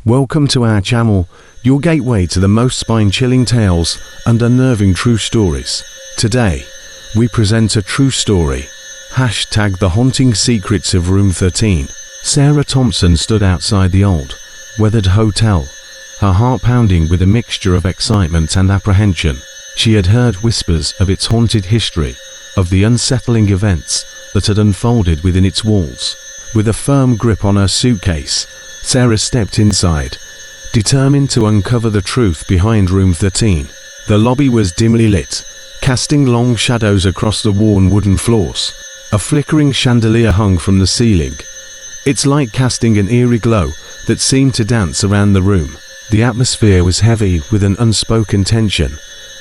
Welcome to our channel, your gateway to the most spine-chilling tales and unnerving true stories. Today, we present a true story. Hashtag the haunting secrets of Room 13. Sarah Thompson stood outside the old, weathered hotel, her heart pounding with a mixture of excitement and apprehension. She had heard whispers of its haunted history, of the unsettling events that had unfolded within its walls. With a firm grip on her suitcase, Sarah stepped inside, determined to uncover the truth behind Room 13. The lobby was dimly lit, casting long shadows across the worn wooden floors. A flickering chandelier hung from the ceiling, its light casting an eerie glow that seemed to dance around the room. The atmosphere was heavy with an unspoken tension,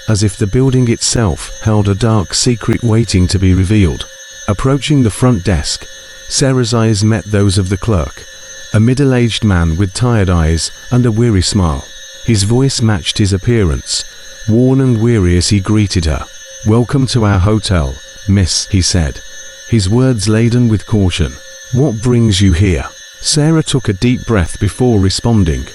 as if the building itself held a dark secret waiting to be revealed. Approaching the front desk, Sarah's eyes met those of the clerk, a middle-aged man with tired eyes and a weary smile. His voice matched his appearance, worn and weary as he greeted her. "Welcome to our hotel, miss," he said, his words laden with caution. "What brings you here?" Sarah took a deep breath before responding,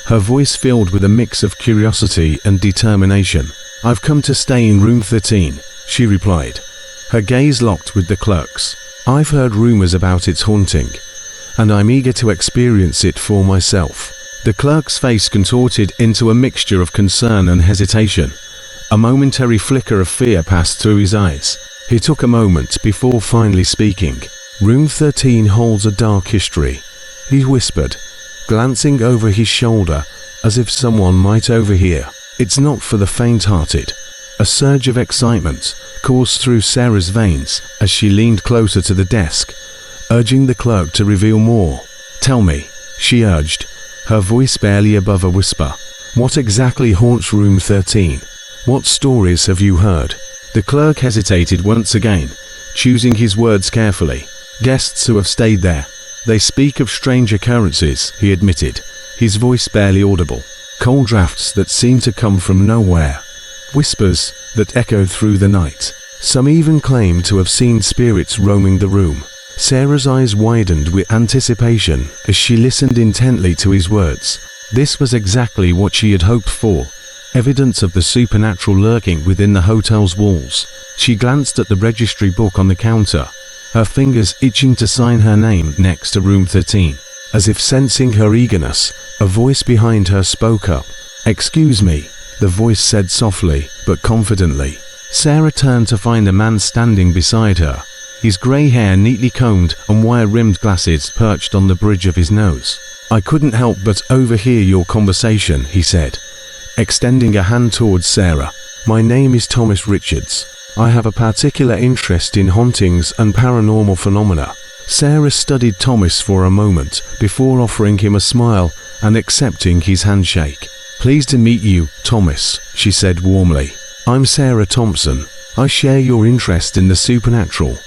her voice filled with a mix of curiosity and determination. "I've come to stay in Room 13, she replied, her gaze locked with the clerk's. "I've heard rumors about its haunting, and I'm eager to experience it for myself." The clerk's face contorted into a mixture of concern and hesitation. A momentary flicker of fear passed through his eyes. He took a moment before finally speaking. "Room 13 holds a dark history," he whispered, glancing over his shoulder as if someone might overhear. "It's not for the faint-hearted." A surge of excitement coursed through Sarah's veins as she leaned closer to the desk, urging the clerk to reveal more. "Tell me," she urged, her voice barely above a whisper. "What exactly haunts Room 13? What stories have you heard?" The clerk hesitated once again, choosing his words carefully. "Guests who have stayed there, they speak of strange occurrences," he admitted, his voice barely audible. "Cold drafts that seem to come from nowhere. Whispers that echoed through the night. Some even claim to have seen spirits roaming the room." Sarah's eyes widened with anticipation as she listened intently to his words. This was exactly what she had hoped for, evidence of the supernatural lurking within the hotel's walls. She glanced at the registry book on the counter, her fingers itching to sign her name next to Room 13. As if sensing her eagerness, a voice behind her spoke up. "Excuse me," the voice said softly but confidently. Sarah turned to find a man standing beside her, his grey hair neatly combed and wire-rimmed glasses perched on the bridge of his nose. "I couldn't help but overhear your conversation," he said, extending a hand towards Sarah. "My name is Thomas Richards. I have a particular interest in hauntings and paranormal phenomena." Sarah studied Thomas for a moment before offering him a smile and accepting his handshake. "Pleased to meet you, Thomas," she said warmly. "I'm Sarah Thompson. I share your interest in the supernatural,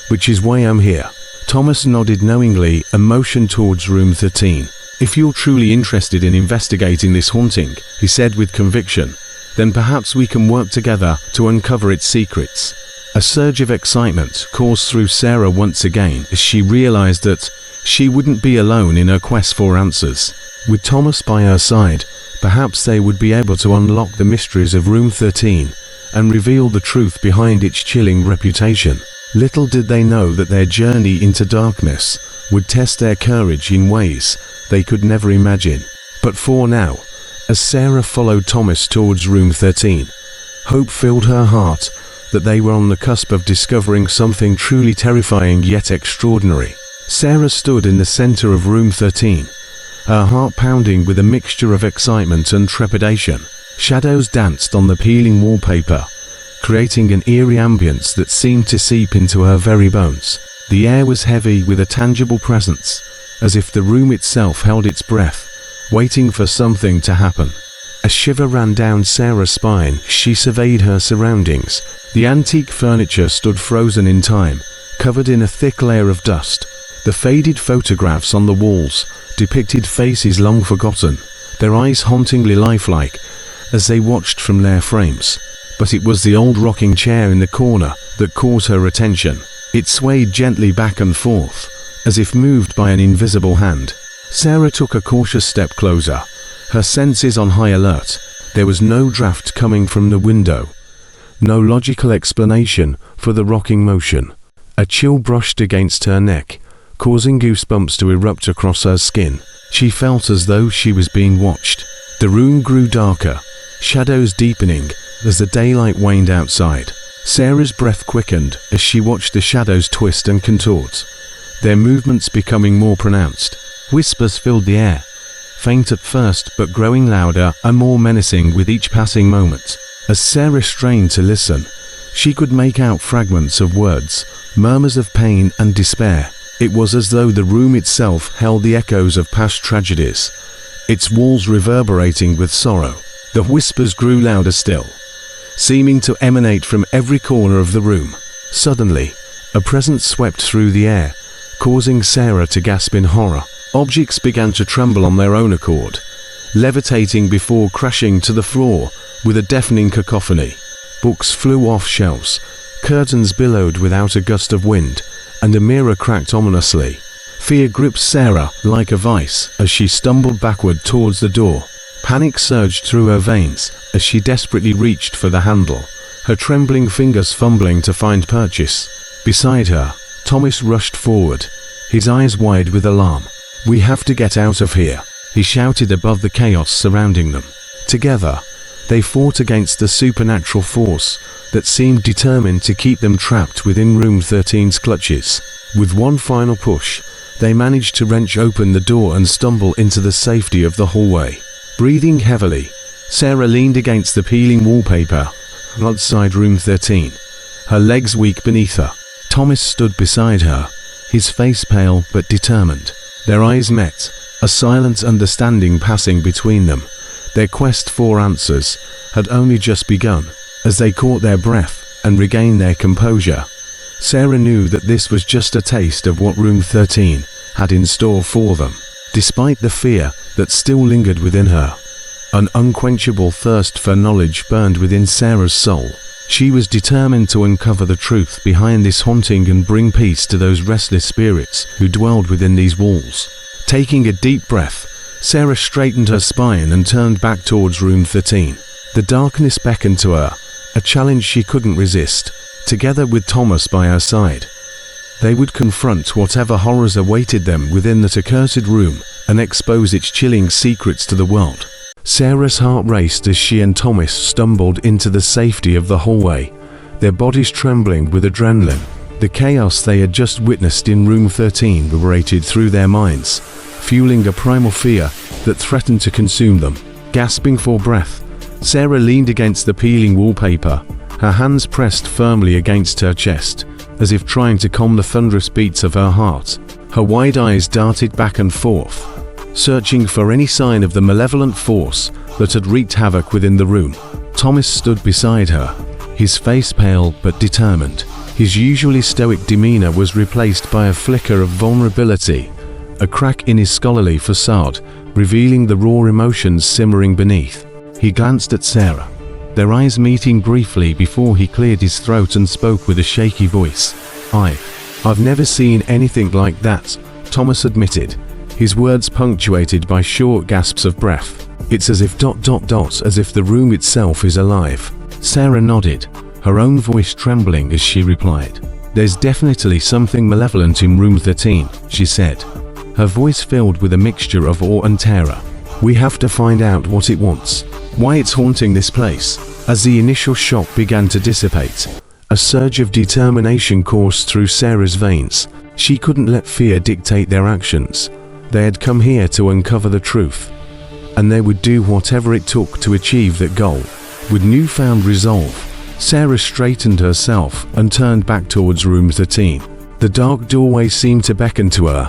which is why I'm here." Thomas nodded knowingly and motioned towards Room 13. "If you're truly interested in investigating this haunting," he said with conviction, "then perhaps we can work together to uncover its secrets." A surge of excitement coursed through Sarah once again as she realized that she wouldn't be alone in her quest for answers. With Thomas by her side, perhaps they would be able to unlock the mysteries of Room 13 and reveal the truth behind its chilling reputation. Little did they know that their journey into darkness would test their courage in ways they could never imagine. But for now, as Sarah followed Thomas towards Room 13, hope filled her heart that they were on the cusp of discovering something truly terrifying yet extraordinary. Sarah stood in the center of Room 13, her heart pounding with a mixture of excitement and trepidation. Shadows danced on the peeling wallpaper, creating an eerie ambience that seemed to seep into her very bones. The air was heavy with a tangible presence, as if the room itself held its breath, waiting for something to happen. A shiver ran down Sarah's spine as she surveyed her surroundings. The antique furniture stood frozen in time, covered in a thick layer of dust. The faded photographs on the walls depicted faces long forgotten, their eyes hauntingly lifelike as they watched from their frames. But it was the old rocking chair in the corner that caught her attention. It swayed gently back and forth, as if moved by an invisible hand. Sarah took a cautious step closer, her senses on high alert. There was no draft coming from the window. No logical explanation for the rocking motion. A chill brushed against her neck, causing goosebumps to erupt across her skin. She felt as though she was being watched. The room grew darker, shadows deepening as the daylight waned outside. Sarah's breath quickened as she watched the shadows twist and contort, their movements becoming more pronounced. Whispers filled the air, faint at first but growing louder and more menacing with each passing moment. As Sarah strained to listen, she could make out fragments of words, murmurs of pain and despair. It was as though the room itself held the echoes of past tragedies, its walls reverberating with sorrow. The whispers grew louder still, seeming to emanate from every corner of the room. Suddenly, a presence swept through the air, causing Sarah to gasp in horror. Objects began to tremble on their own accord, levitating before crashing to the floor with a deafening cacophony. Books flew off shelves, curtains billowed without a gust of wind, and a mirror cracked ominously. Fear gripped Sarah like a vice as she stumbled backward towards the door. Panic surged through her veins as she desperately reached for the handle, her trembling fingers fumbling to find purchase. Beside her, Thomas rushed forward, his eyes wide with alarm. "We have to get out of here," he shouted above the chaos surrounding them. Together, they fought against the supernatural force that seemed determined to keep them trapped within Room 13's clutches. With one final push, they managed to wrench open the door and stumble into the safety of the hallway. Breathing heavily, Sarah leaned against the peeling wallpaper outside Room 13, her legs weak beneath her. Thomas stood beside her, his face pale but determined. Their eyes met, a silent understanding passing between them. Their quest for answers had only just begun. As they caught their breath and regained their composure, Sarah knew that this was just a taste of what Room 13 had in store for them. Despite the fear that still lingered within her, an unquenchable thirst for knowledge burned within Sarah's soul. She was determined to uncover the truth behind this haunting and bring peace to those restless spirits who dwelled within these walls. Taking a deep breath, Sarah straightened her spine and turned back towards Room 13. The darkness beckoned to her, a challenge she couldn't resist. Together with Thomas by her side, they would confront whatever horrors awaited them within that accursed room and expose its chilling secrets to the world. Sarah's heart raced as she and Thomas stumbled into the safety of the hallway, their bodies trembling with adrenaline. The chaos they had just witnessed in Room 13 reverberated through their minds, fueling a primal fear that threatened to consume them. Gasping for breath, Sarah leaned against the peeling wallpaper, her hands pressed firmly against her chest, as if trying to calm the thunderous beats of her heart. Her wide eyes darted back and forth, searching for any sign of the malevolent force that had wreaked havoc within the room. Thomas stood beside her, his face pale but determined. His usually stoic demeanor was replaced by a flicker of vulnerability, a crack in his scholarly facade, revealing the raw emotions simmering beneath. He glanced at Sarah, their eyes meeting briefly before he cleared his throat and spoke with a shaky voice. I've never seen anything like that," Thomas admitted, his words punctuated by short gasps of breath. "It's as if ... as if the room itself is alive." Sarah nodded, her own voice trembling as she replied. "There's definitely something malevolent in Room 13, she said, her voice filled with a mixture of awe and terror. "We have to find out what it wants, why it's haunting this place." As the initial shock began to dissipate, a surge of determination coursed through Sarah's veins. She couldn't let fear dictate their actions. They had come here to uncover the truth, and they would do whatever it took to achieve that goal. With newfound resolve, Sarah straightened herself and turned back towards Room 13. The dark doorway seemed to beckon to her,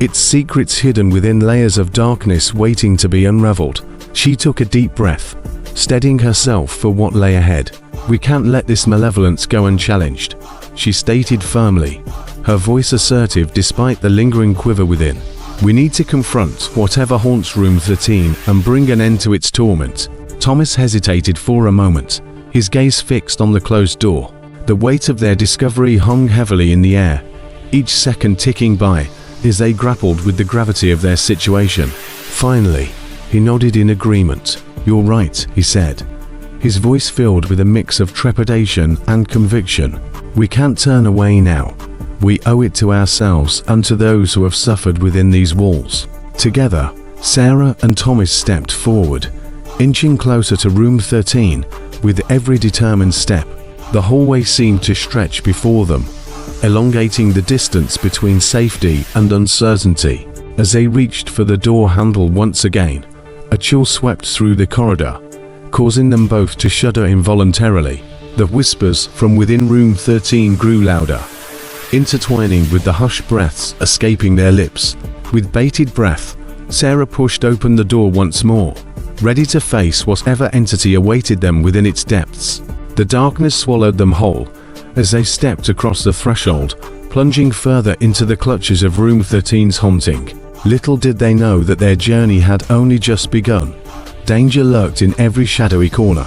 its secrets hidden within layers of darkness waiting to be unraveled. She took a deep breath, steadying herself for what lay ahead. "We can't let this malevolence go unchallenged," she stated firmly, her voice assertive despite the lingering quiver within. "We need to confront whatever haunts Room 13 and bring an end to its torment." Thomas hesitated for a moment, his gaze fixed on the closed door. The weight of their discovery hung heavily in the air, each second ticking by, as they grappled with the gravity of their situation. Finally, he nodded in agreement. "You're right," he said, his voice filled with a mix of trepidation and conviction. "We can't turn away now. We owe it to ourselves and to those who have suffered within these walls." Together, Sarah and Thomas stepped forward, inching closer to room 13 with every determined step. The hallway seemed to stretch before them, elongating the distance between safety and uncertainty. As they reached for the door handle once again, a chill swept through the corridor, causing them both to shudder involuntarily. The whispers from within room 13 grew louder, intertwining with the hushed breaths escaping their lips. With bated breath, Sarah pushed open the door once more, ready to face whatever entity awaited them within its depths. The darkness swallowed them whole as they stepped across the threshold, plunging further into the clutches of room 13's haunting. Little did they know that their journey had only just begun. Danger lurked in every shadowy corner,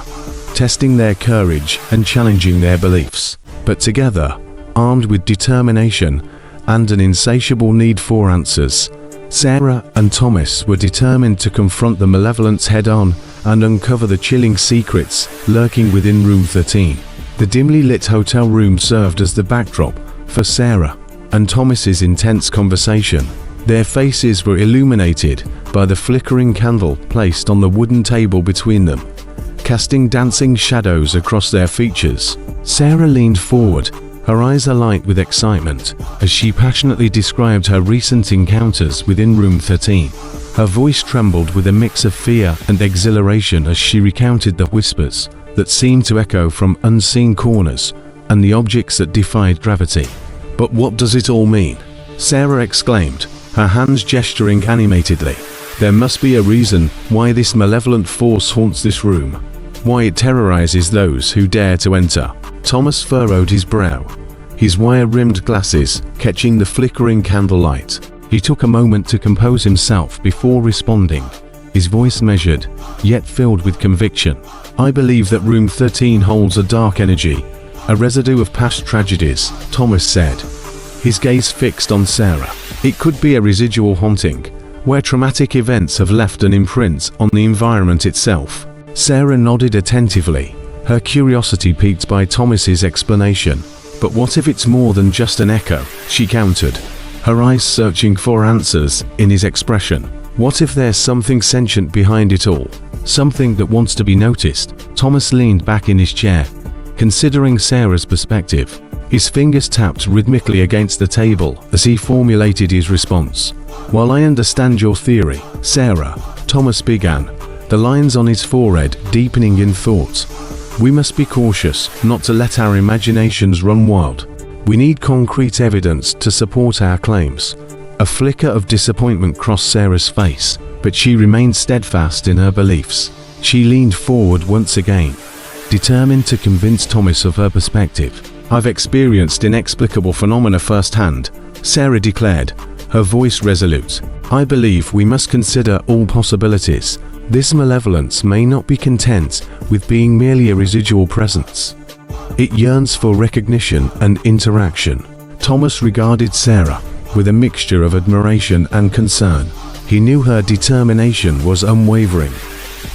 testing their courage and challenging their beliefs. But together, armed with determination and an insatiable need for answers, Sarah and Thomas were determined to confront the malevolence head-on and uncover the chilling secrets lurking within room 13. The dimly lit hotel room served as the backdrop for Sarah and Thomas's intense conversation. Their faces were illuminated by the flickering candle placed on the wooden table between them, casting dancing shadows across their features. Sarah leaned forward, her eyes alight with excitement, as she passionately described her recent encounters within room 13. Her voice trembled with a mix of fear and exhilaration as she recounted the whispers that seemed to echo from unseen corners and the objects that defied gravity. "But what does it all mean?" Sarah exclaimed, her hands gesturing animatedly. "There must be a reason why this malevolent force haunts this room, why it terrorizes those who dare to enter." Thomas furrowed his brow, his wire-rimmed glasses catching the flickering candlelight. He took a moment to compose himself before responding, his voice measured, yet filled with conviction. "I believe that room 13 holds a dark energy, a residue of past tragedies," Thomas said, his gaze fixed on Sarah. "It could be a residual haunting, where traumatic events have left an imprint on the environment itself." Sarah nodded attentively, her curiosity piqued by Thomas's explanation. "But what if it's more than just an echo?" she countered, her eyes searching for answers in his expression. "What if there's something sentient behind it all? Something that wants to be noticed?" Thomas leaned back in his chair, considering Sarah's perspective. His fingers tapped rhythmically against the table as he formulated his response. "While I understand your theory, Sarah," Thomas began, the lines on his forehead deepening in thought, "we must be cautious not to let our imaginations run wild. We need concrete evidence to support our claims." A flicker of disappointment crossed Sarah's face, but she remained steadfast in her beliefs. She leaned forward once again, determined to convince Thomas of her perspective. "I've experienced inexplicable phenomena firsthand," Sarah declared, her voice resolute. "I believe we must consider all possibilities. This malevolence may not be content with being merely a residual presence. It yearns for recognition and interaction." Thomas regarded Sarah with a mixture of admiration and concern. He knew her determination was unwavering,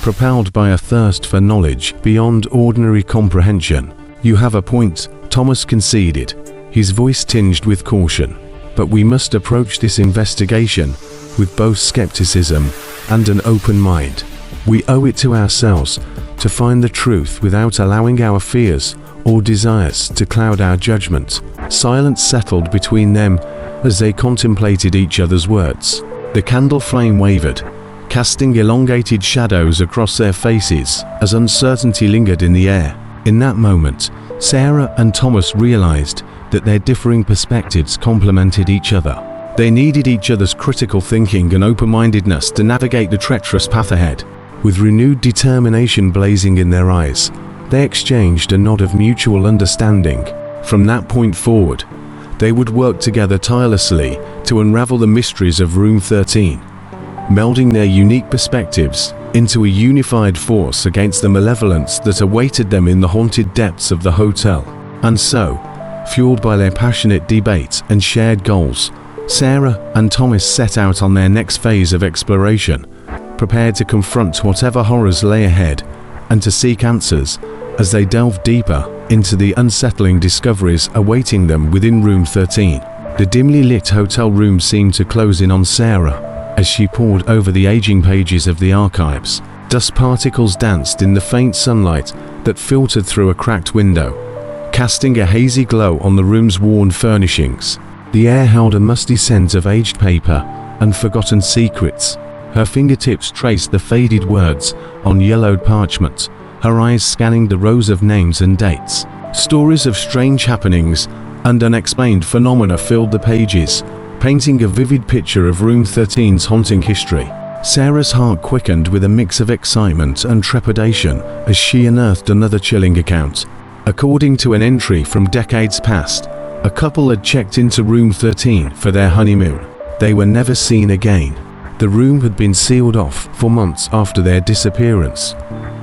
propelled by a thirst for knowledge beyond ordinary comprehension. "You have a point," Thomas conceded, his voice tinged with caution. "But we must approach this investigation with both skepticism and an open mind. We owe it to ourselves to find the truth without allowing our fears or desires to cloud our judgment." Silence settled between them as they contemplated each other's words. The candle flame wavered, casting elongated shadows across their faces as uncertainty lingered in the air. In that moment, Sarah and Thomas realized that their differing perspectives complemented each other. They needed each other's critical thinking and open-mindedness to navigate the treacherous path ahead. With renewed determination blazing in their eyes, they exchanged a nod of mutual understanding. From that point forward, they would work together tirelessly to unravel the mysteries of room 13, melding their unique perspectives into a unified force against the malevolence that awaited them in the haunted depths of the hotel. And so, fueled by their passionate debate and shared goals, Sarah and Thomas set out on their next phase of exploration, prepared to confront whatever horrors lay ahead and to seek answers as they delved deeper into the unsettling discoveries awaiting them within room 13. The dimly lit hotel room seemed to close in on Sarah as she pored over the aging pages of the archives. Dust particles danced in the faint sunlight that filtered through a cracked window, casting a hazy glow on the room's worn furnishings. The air held a musty scent of aged paper and forgotten secrets. Her fingertips traced the faded words on yellowed parchment, her eyes scanning the rows of names and dates. Stories of strange happenings and unexplained phenomena filled the pages, painting a vivid picture of Room 13's haunting history. Sarah's heart quickened with a mix of excitement and trepidation as she unearthed another chilling account. According to an entry from decades past, a couple had checked into Room 13 for their honeymoon. They were never seen again. The room had been sealed off for months after their disappearance,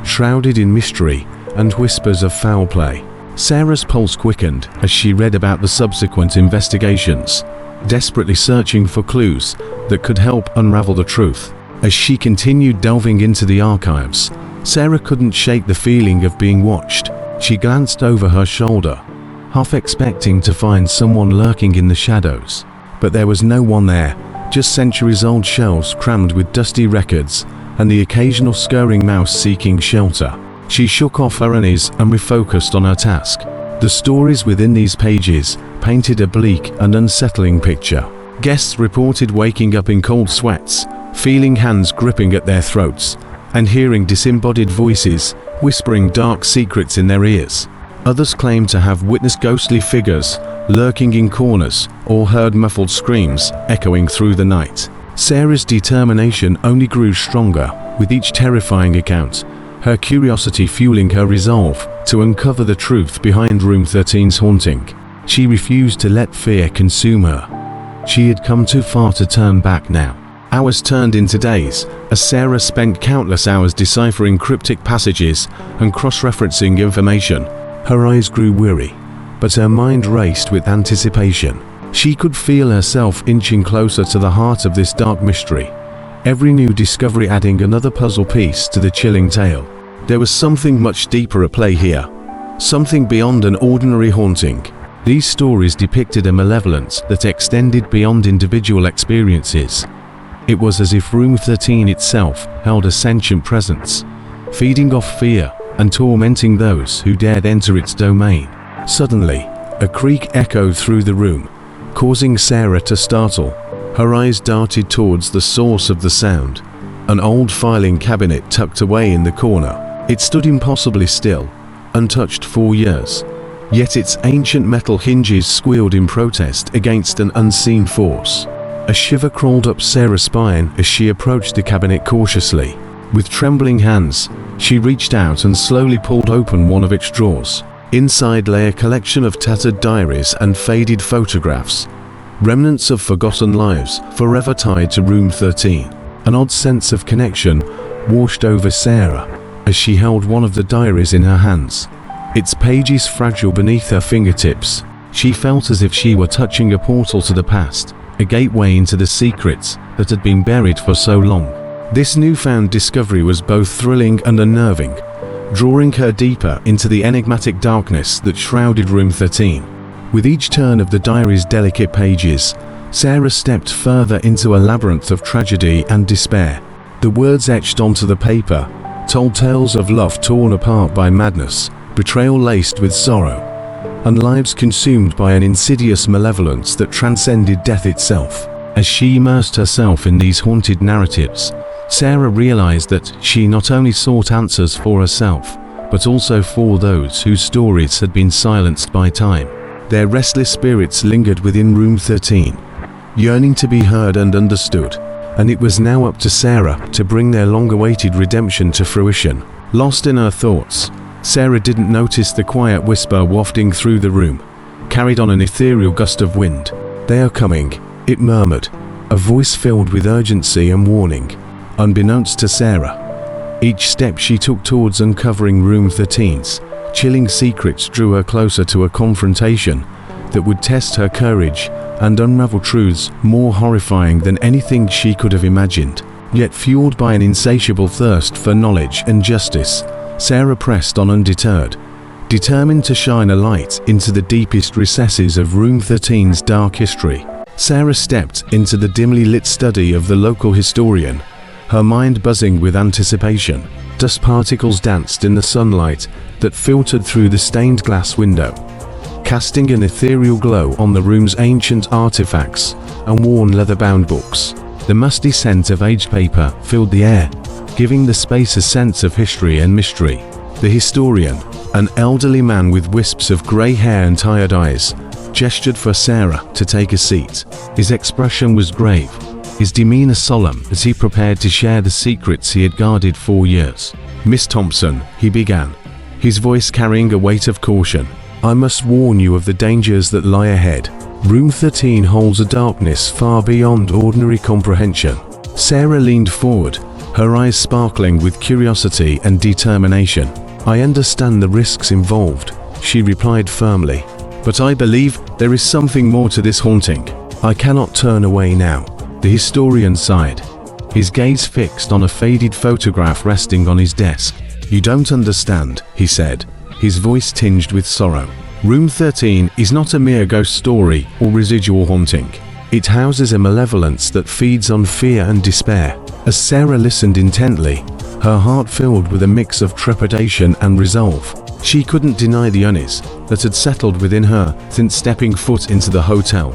shrouded in mystery and whispers of foul play. Sarah's pulse quickened as she read about the subsequent investigations, desperately searching for clues that could help unravel the truth. As she continued delving into the archives, Sarah couldn't shake the feeling of being watched. She glanced over her shoulder, half expecting to find someone lurking in the shadows. But there was no one there, just centuries-old shelves crammed with dusty records and the occasional scurrying mouse seeking shelter. She shook off her unease and refocused on her task. The stories within these pages painted a bleak and unsettling picture. Guests reported waking up in cold sweats, feeling hands gripping at their throats, and hearing disembodied voices whispering dark secrets in their ears. Others claimed to have witnessed ghostly figures lurking in corners or heard muffled screams echoing through the night. Sarah's determination only grew stronger with each terrifying account, her curiosity fueling her resolve to uncover the truth behind Room 13's haunting. She refused to let fear consume her. She had come too far to turn back now. Hours turned into days as Sarah spent countless hours deciphering cryptic passages and cross-referencing information. Her eyes grew weary, but her mind raced with anticipation. She could feel herself inching closer to the heart of this dark mystery, every new discovery adding another puzzle piece to the chilling tale. There was something much deeper at play here, something beyond an ordinary haunting. These stories depicted a malevolence that extended beyond individual experiences. It was as if Room 13 itself held a sentient presence, feeding off fear and tormenting those who dared enter its domain. Suddenly, a creak echoed through the room, causing Sarah to startle. Her eyes darted towards the source of the sound, an old filing cabinet tucked away in the corner. It stood impossibly still, untouched for years, yet its ancient metal hinges squealed in protest against an unseen force. A shiver crawled up Sarah's spine as she approached the cabinet cautiously. With trembling hands, she reached out and slowly pulled open one of its drawers. Inside lay a collection of tattered diaries and faded photographs, remnants of forgotten lives forever tied to Room 13. An odd sense of connection washed over Sarah as she held one of the diaries in her hands. Its pages fragile beneath her fingertips, she felt as if she were touching a portal to the past, a gateway into the secrets that had been buried for so long. This newfound discovery was both thrilling and unnerving, drawing her deeper into the enigmatic darkness that shrouded Room 13. With each turn of the diary's delicate pages, Sarah stepped further into a labyrinth of tragedy and despair. The words etched onto the paper told tales of love torn apart by madness, betrayal laced with sorrow, and lives consumed by an insidious malevolence that transcended death itself. As she immersed herself in these haunted narratives, Sarah realized that she not only sought answers for herself, but also for those whose stories had been silenced by time. Their restless spirits lingered within Room 13, yearning to be heard and understood, and it was now up to Sarah to bring their long-awaited redemption to fruition. Lost in her thoughts, Sarah didn't notice the quiet whisper wafting through the room, carried on an ethereal gust of wind. "They are coming," it murmured, a voice filled with urgency and warning. Unbeknownst to Sarah, each step she took towards uncovering Room 13's chilling secrets drew her closer to a confrontation that would test her courage and unravel truths more horrifying than anything she could have imagined. Yet fueled by an insatiable thirst for knowledge and justice, Sarah pressed on undeterred, determined to shine a light into the deepest recesses of Room 13's dark history. Sarah stepped into the dimly lit study of the local historian, her mind buzzing with anticipation. Dust particles danced in the sunlight that filtered through the stained glass window, casting an ethereal glow on the room's ancient artifacts and worn leather-bound books. The musty scent of aged paper filled the air, giving the space a sense of history and mystery. The historian, an elderly man with wisps of grey hair and tired eyes, gestured for Sarah to take a seat. His expression was grave, his demeanor solemn as he prepared to share the secrets he had guarded for years. "Miss Thompson," he began, his voice carrying a weight of caution, "I must warn you of the dangers that lie ahead. Room 13 holds a darkness far beyond ordinary comprehension." Sarah leaned forward, her eyes sparkling with curiosity and determination. "I understand the risks involved," she replied firmly, "but I believe there is something more to this haunting. I cannot turn away now." The historian sighed, his gaze fixed on a faded photograph resting on his desk. "You don't understand," he said, his voice tinged with sorrow. "Room 13 is not a mere ghost story or residual haunting. It houses a malevolence that feeds on fear and despair." As Sarah listened intently, her heart filled with a mix of trepidation and resolve. She couldn't deny the unease that had settled within her since stepping foot into the hotel,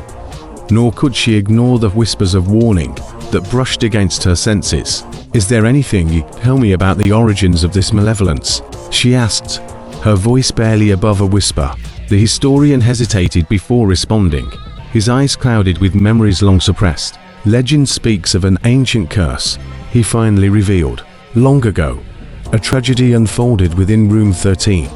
nor could she ignore the whispers of warning that brushed against her senses. "Is there anything you can tell me about the origins of this malevolence?" she asked, her voice barely above a whisper. The historian hesitated before responding, his eyes clouded with memories long suppressed. "Legend speaks of an ancient curse," he finally revealed. "Long ago, a tragedy unfolded within Room 13,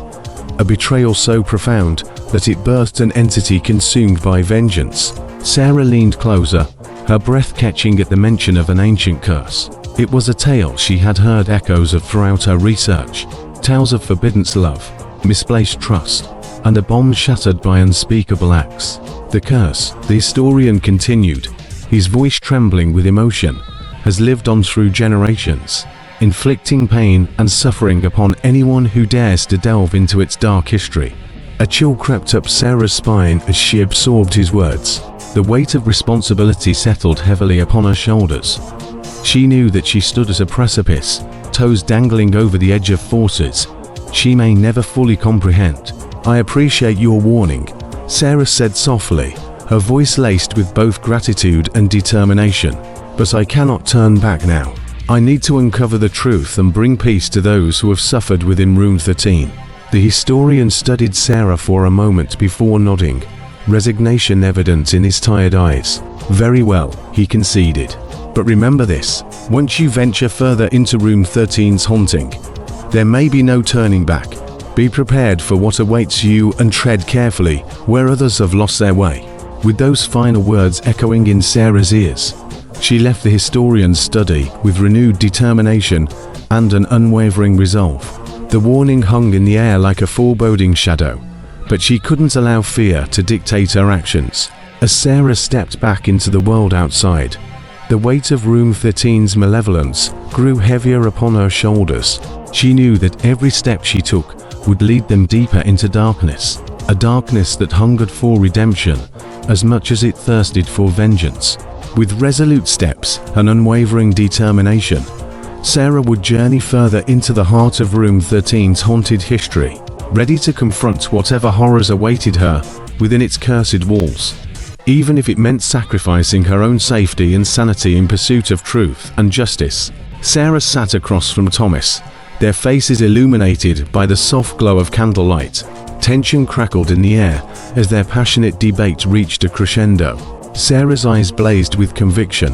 a betrayal so profound that it birthed an entity consumed by vengeance." Sarah leaned closer, her breath catching at the mention of an ancient curse. It was a tale she had heard echoes of throughout her research, tales of forbidden love, misplaced trust, and a bond shattered by unspeakable acts. "The curse," the historian continued, his voice trembling with emotion, "has lived on through generations, inflicting pain and suffering upon anyone who dares to delve into its dark history." A chill crept up Sarah's spine as she absorbed his words. The weight of responsibility settled heavily upon her shoulders. She knew that she stood at a precipice, toes dangling over the edge of forces she may never fully comprehend. "I appreciate your warning," Sarah said softly, her voice laced with both gratitude and determination. "But I cannot turn back now. I need to uncover the truth and bring peace to those who have suffered within Room 13. The historian studied Sarah for a moment before nodding, resignation evident in his tired eyes. "Very well," he conceded. "But remember this, once you venture further into Room 13's haunting, there may be no turning back. Be prepared for what awaits you and tread carefully where others have lost their way." With those final words echoing in Sarah's ears, she left the historian's study with renewed determination and an unwavering resolve. The warning hung in the air like a foreboding shadow, but she couldn't allow fear to dictate her actions. As Sarah stepped back into the world outside, the weight of Room 13's malevolence grew heavier upon her shoulders. She knew that every step she took would lead them deeper into darkness, a darkness that hungered for redemption as much as it thirsted for vengeance. With resolute steps and unwavering determination, Sarah would journey further into the heart of Room 13's haunted history, ready to confront whatever horrors awaited her within its cursed walls, even if it meant sacrificing her own safety and sanity in pursuit of truth and justice. Sarah sat across from Thomas, their faces illuminated by the soft glow of candlelight. Tension crackled in the air as their passionate debate reached a crescendo. Sarah's eyes blazed with conviction,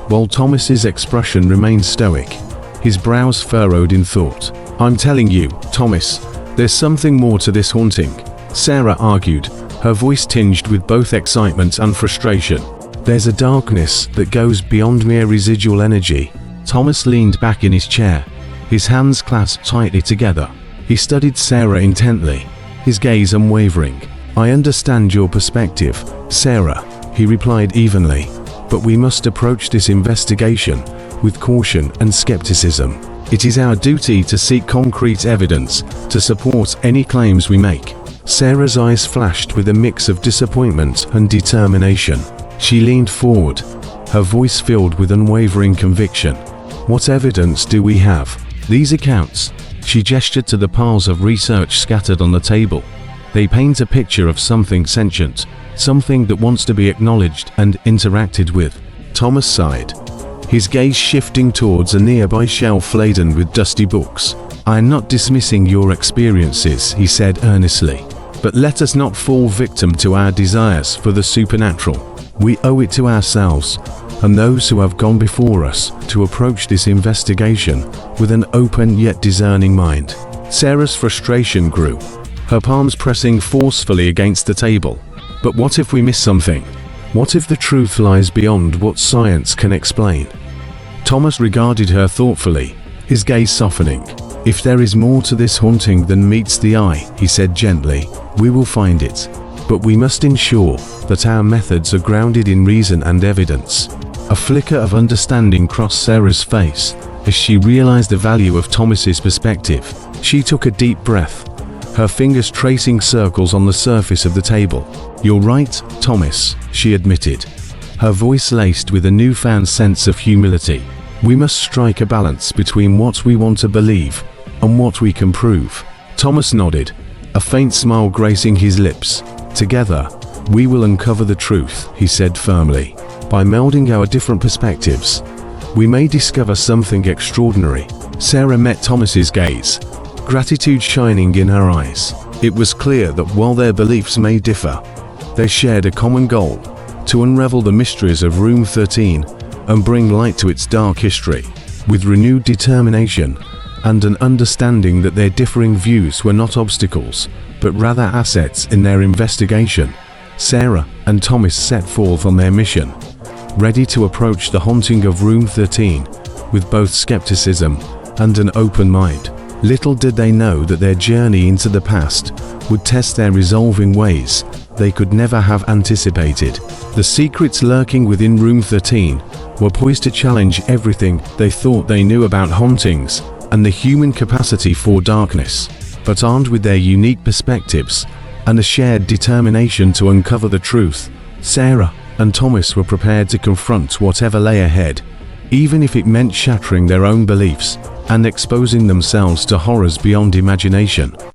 while Thomas's expression remained stoic, his brows furrowed in thought. "I'm telling you, Thomas, there's something more to this haunting," Sarah argued, her voice tinged with both excitement and frustration. "There's a darkness that goes beyond mere residual energy." Thomas leaned back in his chair, his hands clasped tightly together. He studied Sarah intently, his gaze unwavering, "I understand your perspective, Sarah," he replied evenly, "but we must approach this investigation with caution and skepticism. It is our duty to seek concrete evidence to support any claims we make." Sarah's eyes flashed with a mix of disappointment and determination. She leaned forward, her voice filled with unwavering conviction. "What evidence do we have?" "These accounts." She gestured to the piles of research scattered on the table. "They paint a picture of something sentient, something that wants to be acknowledged and interacted with." Thomas sighed, his gaze shifting towards a nearby shelf laden with dusty books. "I am not dismissing your experiences," he said earnestly, "but let us not fall victim to our desires for the supernatural. We owe it to ourselves and those who have gone before us to approach this investigation with an open yet discerning mind." Sarah's frustration grew, her palms pressing forcefully against the table. "But what if we miss something? What if the truth lies beyond what science can explain?" Thomas regarded her thoughtfully, his gaze softening. "If there is more to this haunting than meets the eye," he said gently, "we will find it. But we must ensure that our methods are grounded in reason and evidence." A flicker of understanding crossed Sarah's face as she realized the value of Thomas's perspective. She took a deep breath, her fingers tracing circles on the surface of the table. "You're right, Thomas," she admitted, her voice laced with a newfound sense of humility. "We must strike a balance between what we want to believe and what we can prove." Thomas nodded, a faint smile gracing his lips. "Together, we will uncover the truth," he said firmly. "By melding our different perspectives, we may discover something extraordinary." Sarah met Thomas's gaze, gratitude shining in her eyes. It was clear that while their beliefs may differ, they shared a common goal: to unravel the mysteries of Room 13 and bring light to its dark history. With renewed determination and an understanding that their differing views were not obstacles, but rather assets in their investigation, Sarah and Thomas set forth on their mission, ready to approach the haunting of Room 13 with both skepticism and an open mind. Little did they know that their journey into the past would test their resolve in ways they could never have anticipated. The secrets lurking within Room 13 were poised to challenge everything they thought they knew about hauntings and the human capacity for darkness. But armed with their unique perspectives and a shared determination to uncover the truth, Sarah and Thomas were prepared to confront whatever lay ahead, even if it meant shattering their own beliefs and exposing themselves to horrors beyond imagination.